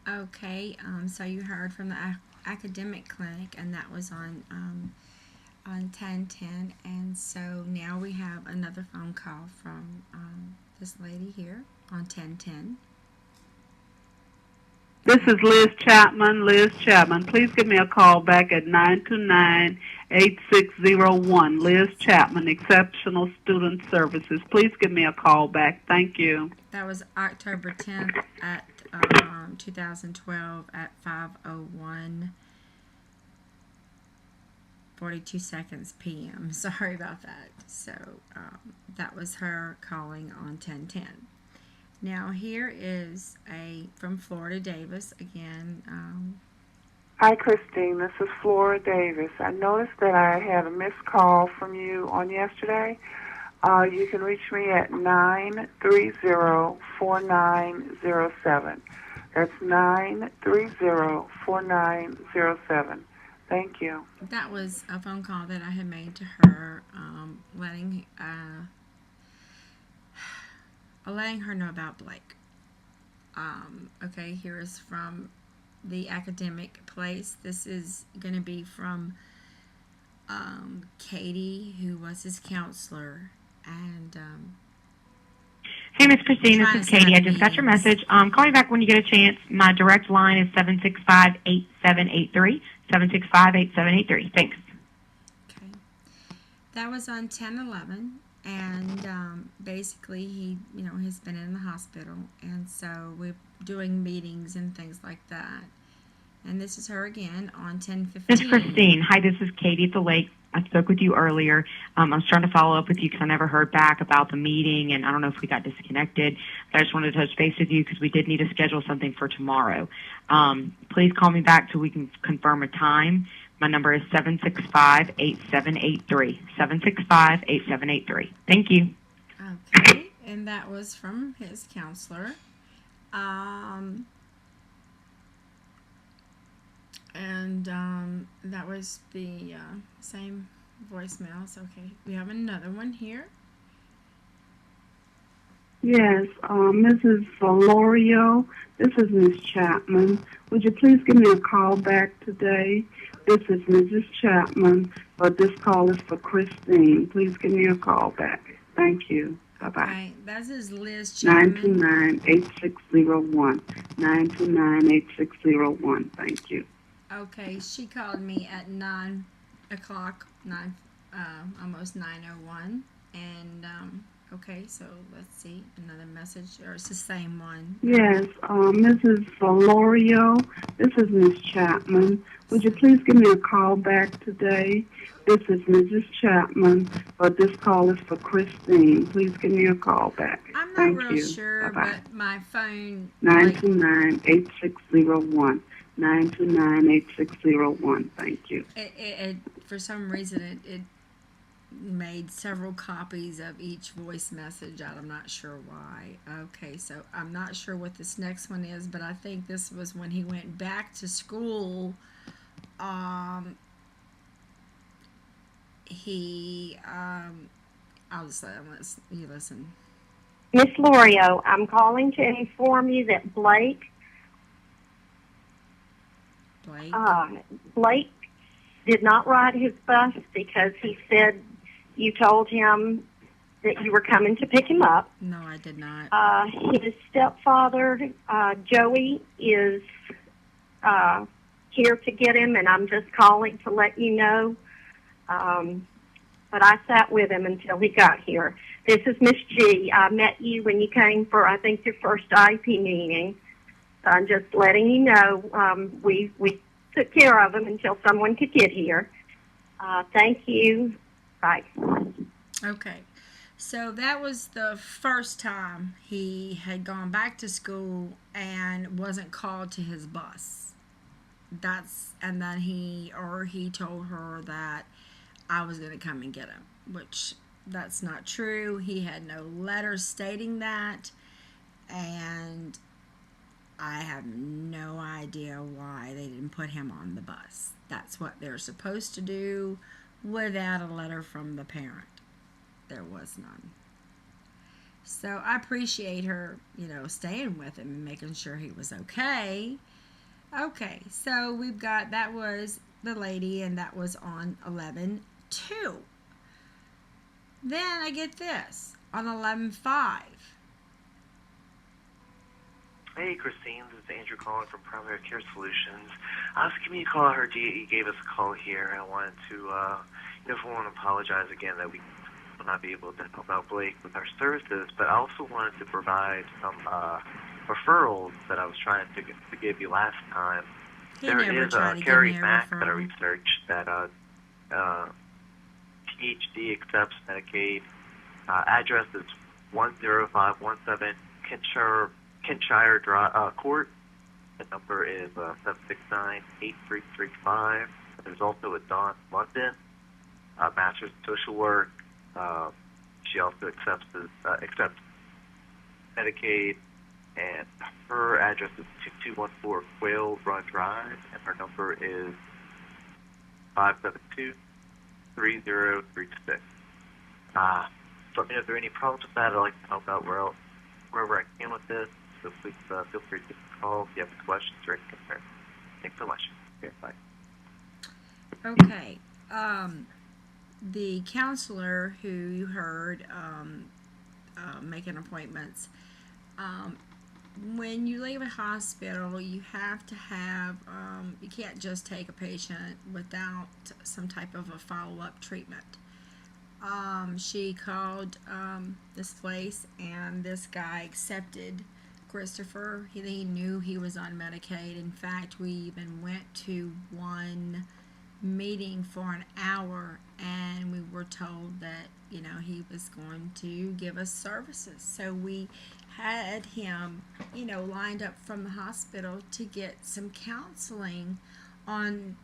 Okay, so you heard from the academic clinic, and that was on 1010. And so now we have another phone call from this lady here on 1010. This is Liz Chapman. Liz Chapman. Please give me a call back at 929-8601. Liz Chapman, Exceptional Student Services. Please give me a call back. Thank you. That was October 10th at 2012 at 5:01 42 seconds p.m. Sorry about that. So that was her calling on 1010. Now here is a from Florida Davis again. Hi, Christine. This is Flora Davis. I noticed that I had a missed call from you on yesterday. You can reach me at 930-4907. That's 930-4907. Thank you. That was a phone call that I had made to her, letting her know about Blake. Okay, here is from the academic place. This is going to be from Katie, who was his counselor, and Hey, Miss Christine, this trying is to set Katie. up I just got your meetings. message. Call me back when you get a chance. My direct line is 765-8783, 765-8783. Thanks. Okay, that was on 1011, and basically he, has been in the hospital, and so we're doing meetings and things like that. And this is her again on Miss 1015. Christine, hi, this is Katie at the lake. I spoke with you earlier. I was trying to follow up with you because I never heard back about the meeting, and I don't know if we got disconnected. But I just wanted to touch base with you because we did need to schedule something for tomorrow. Please call me back so we can confirm a time. My number is 765-8783, 765-8783. Thank you. Okay, and that was from his counselor. And that was the same voicemails. Okay, we have another one here. Yes, Mrs. Valorio, this is Miss Chapman. Would you please give me a call back today? This is Mrs. Chapman, but this call is for Christine. Please give me a call back. Thank you. Bye-bye. Okay, that is Liz Chapman. 929-8601. 929-8601. Thank you. Okay, she called me at 9 o'clock, almost 9:01, and okay, so let's see another message, or it's the same one. Yes, Mrs. Valorio, this is Miss Chapman. Would you please give me a call back today? This is Mrs. Chapman, but this call is for Christine. Please give me a call back. I'm not Thank real you. sure, Bye-bye. but my phone, 929-8601. 929-8601. Thank you. it for some reason it made several copies of each voice message out. I'm not sure why. Okay, so I'm not sure what this next one is, but I think this was when he went back to school. I'll just let you listen. Miss Lorio, I'm calling to inform you that Blake. Blake did not ride his bus because he said you told him that you were coming to pick him up. No, I did not. His stepfather, Joey, is here to get him, and I'm just calling to let you know. But I sat with him until he got here. This is Miss G. I met you when you came for, I think, your first IP meeting. So I'm just letting you know we took care of him until someone could get here. Thank you. Bye. Okay. So that was the first time he had gone back to school and wasn't called to his bus. And then he told her that I was going to come and get him, which that's not true. He had no letter stating that, and I have no idea why they didn't put him on the bus. That's what they're supposed to do without a letter from the parent. There was none. So I appreciate her, staying with him and making sure he was okay. Okay, so we've got that was the lady, and that was on 11/2. Then I get this on 11/5. Hey, Christine, this is Andrew calling from Primary Care Solutions. I was giving you a call. I heard you gave us a call here. I wanted to, want to apologize again that we will not be able to help out Blake with our services, but I also wanted to provide some referrals that I was trying to give you last time. He There never is tried a to give Carrie me a Mack that I referral. researched that PhD accepts Medicaid. Address is 10517 Kinshire Drive, Court. The number is 769-8335. There's also a Dawn London, Master's in Social Work. She also accepts Medicaid, and her address is 2214 Quail Run Drive, and her number is 572-3036. So let me know if there are any problems with that. I'd like to help out wherever I can with this. So please feel free to give a call if you have any questions or any concerns. Thanks so much. Okay, bye. Okay. The counselor who you heard making appointments, when you leave a hospital, you have to have, you can't just take a patient without some type of a follow-up treatment. She called this place, and this guy accepted Christopher. He knew he was on Medicaid. In fact, we even went to one meeting for an hour, and we were told that he was going to give us services. So we had him lined up from the hospital to get some counseling on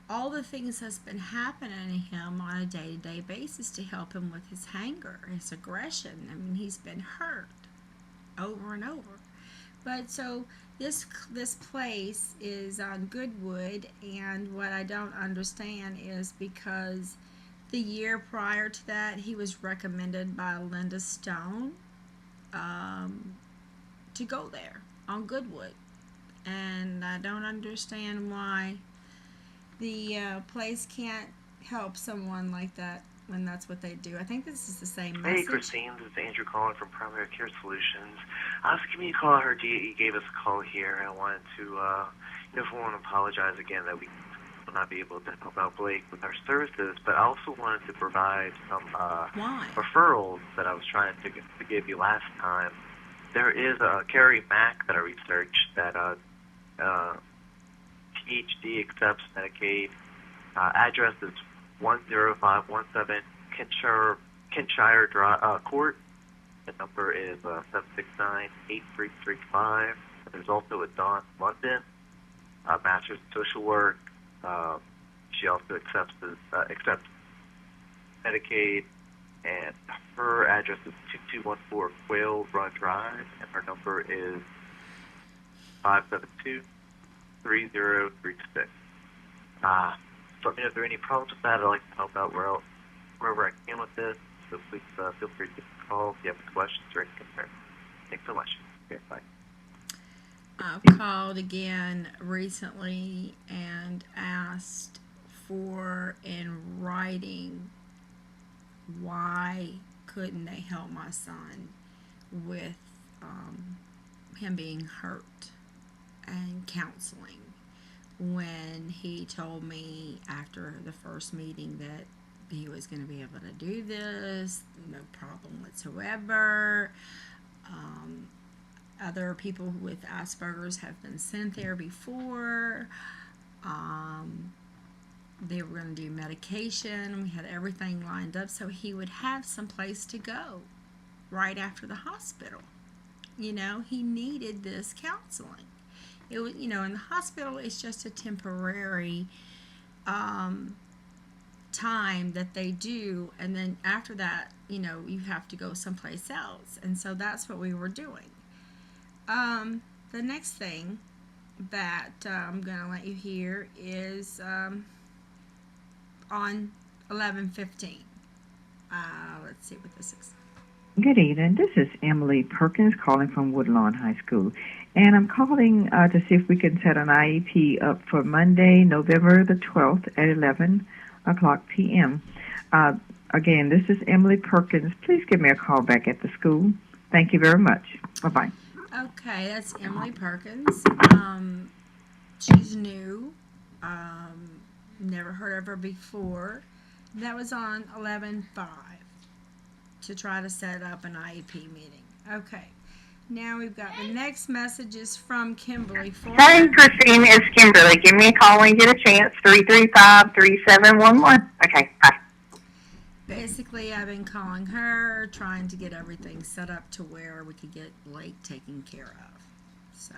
all the things that's been happening to him on a day-to-day basis to help him with his anger, his aggression. I mean, he's been hurt over and over. But so this place is on Goodwood, and what I don't understand is because the year prior to that, he was recommended by Linda Stone to go there on Goodwood, and I don't understand why the place can't help someone like that when that's what they do. I think this is the same message. Hey, Christine, this is Andrew calling from Primary Care Solutions. I was giving you a call. I heard you gave us a call here. I wanted to, want to apologize again that we will not be able to help out Blake with our services, but I also wanted to provide some referrals that I was trying to give you last time. There is a Carrie Mack that I researched that PhD accepts Medicaid. Address is 10517 Kinshire Drive, Court. The number is 769-8335. There's also a Dawn London, Master's in Social Work. She also accepts Medicaid, and her address is 2214 Quail Run Drive, and her number is 572-3036. So let me know if there are any problems with that. I'd like to help out wherever I can with this. So please feel free to give a call if you have any questions or any concerns. Thanks so much. Okay, bye. I've called again recently and asked for in writing why couldn't they help my son with him being hurt and counseling, when he told me after the first meeting that he was going to be able to do this, no problem whatsoever. Other people with Asperger's have been sent there before. They were going to do medication. We had everything lined up so he would have some place to go right after the hospital. He needed this counseling. It was, in the hospital, it's just a temporary time that they do, and then after that, you have to go someplace else. And so that's what we were doing. The next thing that I'm going to let you hear is on 11/15. Let's see what this is. Good evening. This is Emily Perkins calling from Woodlawn High School. And I'm calling to see if we can set an IEP up for Monday, November the 12th at 11 o'clock p.m. Again, this is Emily Perkins. Please give me a call back at the school. Thank you very much. Bye-bye. Okay, that's Emily Perkins. She's new. Never heard of her before. That was on 11/5 to try to set up an IEP meeting. Okay. Now we've got the next messages from Kimberly. Hey, Christine, it's Kimberly. Give me a call when you get a chance. 335-3711. Okay, bye. Basically, I've been calling her, trying to get everything set up to where we could get Blake taken care of. So